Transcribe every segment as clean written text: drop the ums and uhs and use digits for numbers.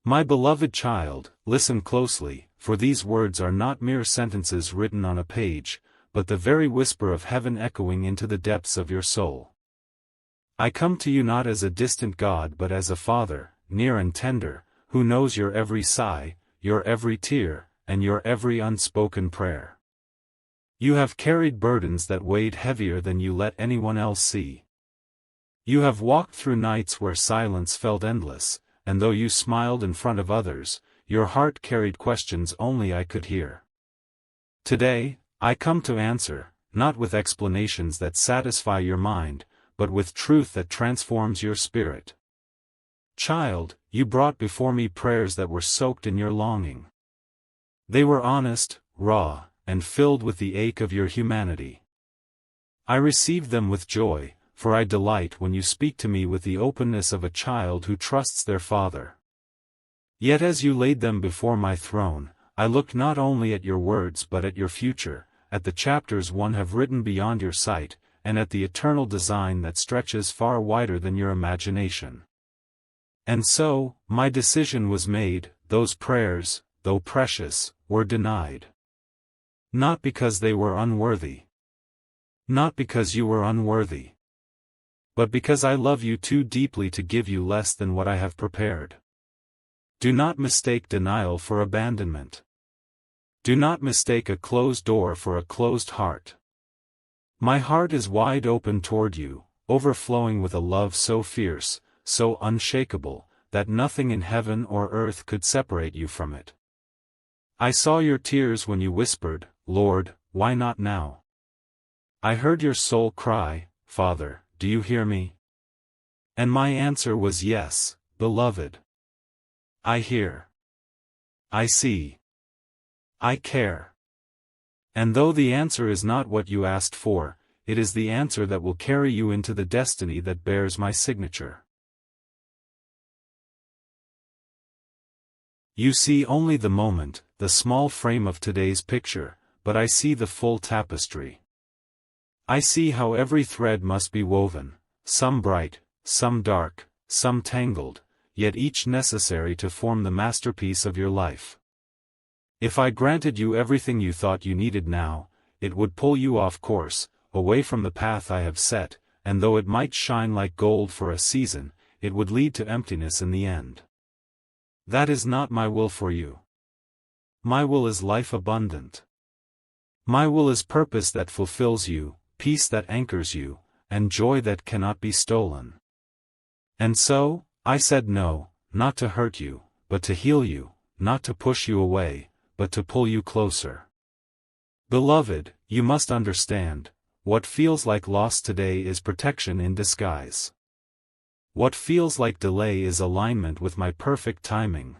My beloved child, listen closely, for these words are not mere sentences written on a page, but the very whisper of heaven echoing into the depths of your soul. I come to you not as a distant God but as a Father, near and tender, who knows your every sigh, your every tear, and your every unspoken prayer. You have carried burdens that weighed heavier than you let anyone else see. You have walked through nights where silence felt endless, and though you smiled in front of others, your heart carried questions only I could hear. Today, I come to answer, not with explanations that satisfy your mind, but with truth that transforms your spirit. Child, you brought before me prayers that were soaked in your longing. They were honest, raw, and filled with the ache of your humanity. I received them with joy, for I delight when you speak to me with the openness of a child who trusts their father. Yet as you laid them before my throne, I looked not only at your words but at your future, at the chapters one have written beyond your sight, and at the eternal design that stretches far wider than your imagination. And so, my decision was made, those prayers, though precious, were denied. Not because they were unworthy. Not because you were unworthy. But because I love you too deeply to give you less than what I have prepared. Do not mistake denial for abandonment. Do not mistake a closed door for a closed heart. My heart is wide open toward you, overflowing with a love so fierce, so unshakable, that nothing in heaven or earth could separate you from it. I saw your tears when you whispered, Lord, why not now? I heard your soul cry, Father, do you hear me? And my answer was yes, beloved. I hear. I see. I care. And though the answer is not what you asked for, it is the answer that will carry you into the destiny that bears my signature. You see only the moment, the small frame of today's picture, but I see the full tapestry. I see how every thread must be woven, some bright, some dark, some tangled, yet each necessary to form the masterpiece of your life. If I granted you everything you thought you needed now, it would pull you off course, away from the path I have set, and though it might shine like gold for a season, it would lead to emptiness in the end. That is not my will for you. My will is life abundant. My will is purpose that fulfills you, peace that anchors you, and joy that cannot be stolen. And so, I said no, not to hurt you, but to heal you, not to push you away, but to pull you closer. Beloved, you must understand, what feels like loss today is protection in disguise. What feels like delay is alignment with my perfect timing.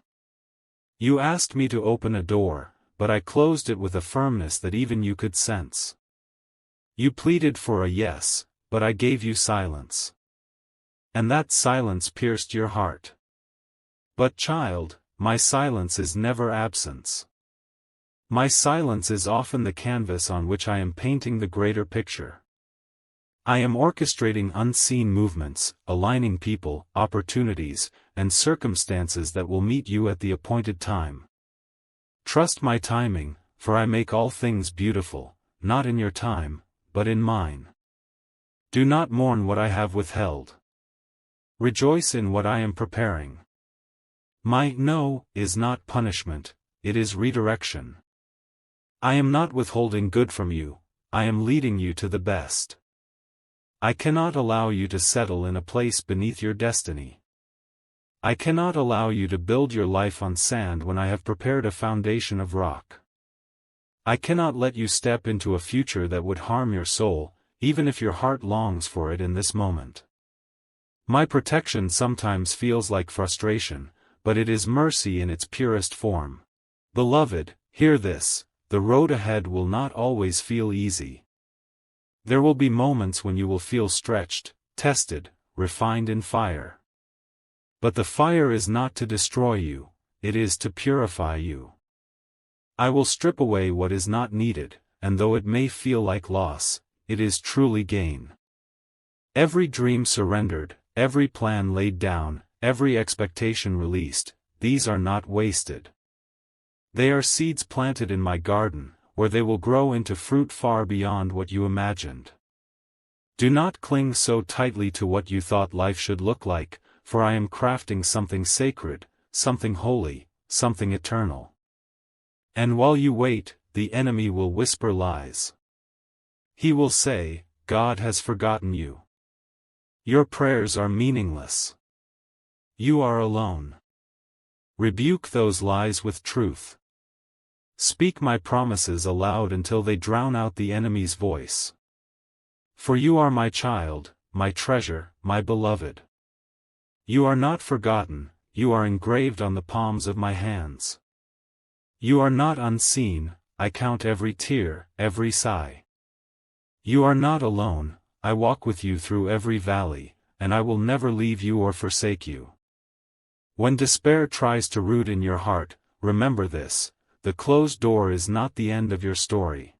You asked me to open a door, but I closed it with a firmness that even you could sense. You pleaded for a yes, but I gave you silence. And that silence pierced your heart. But child, my silence is never absence. My silence is often the canvas on which I am painting the greater picture. I am orchestrating unseen movements, aligning people, opportunities, and circumstances that will meet you at the appointed time. Trust my timing, for I make all things beautiful, not in your time, but in mine. Do not mourn what I have withheld. Rejoice in what I am preparing. My no is not punishment, it is redirection. I am not withholding good from you, I am leading you to the best. I cannot allow you to settle in a place beneath your destiny. I cannot allow you to build your life on sand when I have prepared a foundation of rock. I cannot let you step into a future that would harm your soul, even if your heart longs for it in this moment. My protection sometimes feels like frustration, but it is mercy in its purest form. Beloved, hear this, the road ahead will not always feel easy. There will be moments when you will feel stretched, tested, refined in fire. But the fire is not to destroy you, it is to purify you. I will strip away what is not needed, and though it may feel like loss, it is truly gain. Every dream surrendered, every plan laid down, every expectation released, these are not wasted. They are seeds planted in my garden, where they will grow into fruit far beyond what you imagined. Do not cling so tightly to what you thought life should look like, for I am crafting something sacred, something holy, something eternal. And while you wait, the enemy will whisper lies. He will say, God has forgotten you. Your prayers are meaningless. You are alone. Rebuke those lies with truth. Speak my promises aloud until they drown out the enemy's voice. For you are my child, my treasure, my beloved. You are not forgotten, you are engraved on the palms of my hands. You are not unseen, I count every tear, every sigh. You are not alone, I walk with you through every valley, and I will never leave you or forsake you. When despair tries to root in your heart, remember this: the closed door is not the end of your story.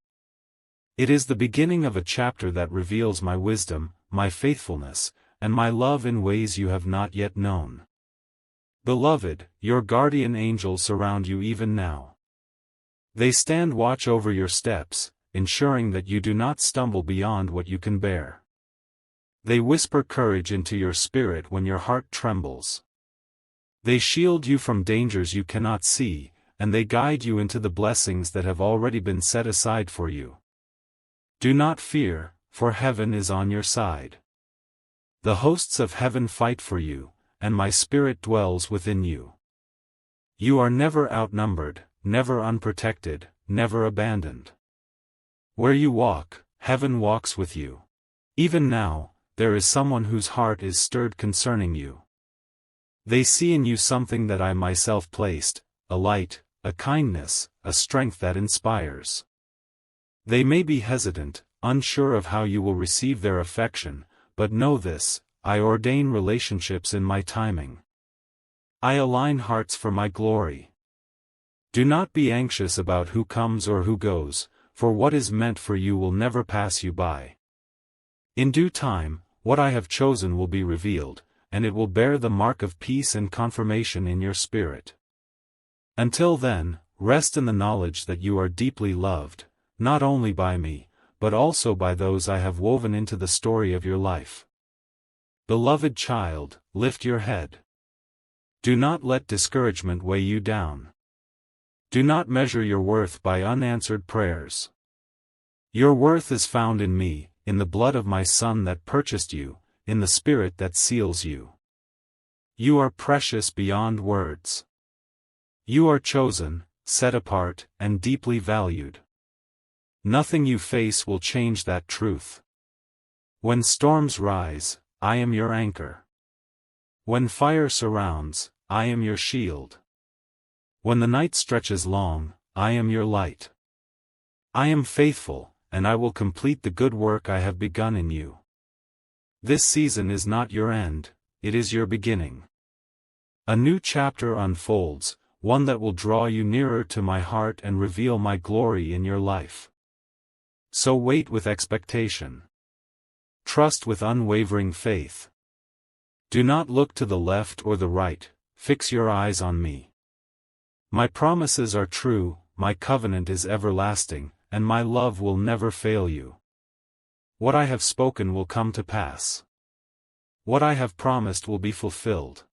It is the beginning of a chapter that reveals my wisdom, my faithfulness, and my love in ways you have not yet known. Beloved, your guardian angels surround you even now. They stand watch over your steps, ensuring that you do not stumble beyond what you can bear. They whisper courage into your spirit when your heart trembles. They shield you from dangers you cannot see, and they guide you into the blessings that have already been set aside for you. Do not fear, for heaven is on your side. The hosts of heaven fight for you, and my spirit dwells within you. You are never outnumbered, never unprotected, never abandoned. Where you walk, heaven walks with you. Even now, there is someone whose heart is stirred concerning you. They see in you something that I myself placed, a light, a kindness, a strength that inspires. They may be hesitant, unsure of how you will receive their affection, but know this: I ordain relationships in my timing. I align hearts for my glory. Do not be anxious about who comes or who goes, for what is meant for you will never pass you by. In due time, what I have chosen will be revealed, and it will bear the mark of peace and confirmation in your spirit. Until then, rest in the knowledge that you are deeply loved, not only by me, but also by those I have woven into the story of your life. Beloved child, lift your head. Do not let discouragement weigh you down. Do not measure your worth by unanswered prayers. Your worth is found in me, in the blood of my Son that purchased you, in the Spirit that seals you. You are precious beyond words. You are chosen, set apart, and deeply valued. Nothing you face will change that truth. When storms rise, I am your anchor. When fire surrounds, I am your shield. When the night stretches long, I am your light. I am faithful, and I will complete the good work I have begun in you. This season is not your end, it is your beginning. A new chapter unfolds, one that will draw you nearer to my heart and reveal my glory in your life. So wait with expectation. Trust with unwavering faith. Do not look to the left or the right, fix your eyes on me. My promises are true, my covenant is everlasting, and my love will never fail you. What I have spoken will come to pass. What I have promised will be fulfilled.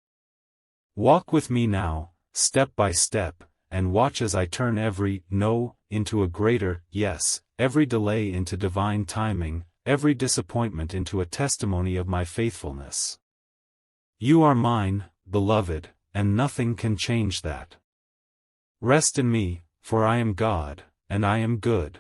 Walk with me now, step by step, and watch as I turn every no into a greater yes, every delay into divine timing, every disappointment into a testimony of my faithfulness. You are mine, beloved, and nothing can change that. Rest in me, for I am God, and I am good.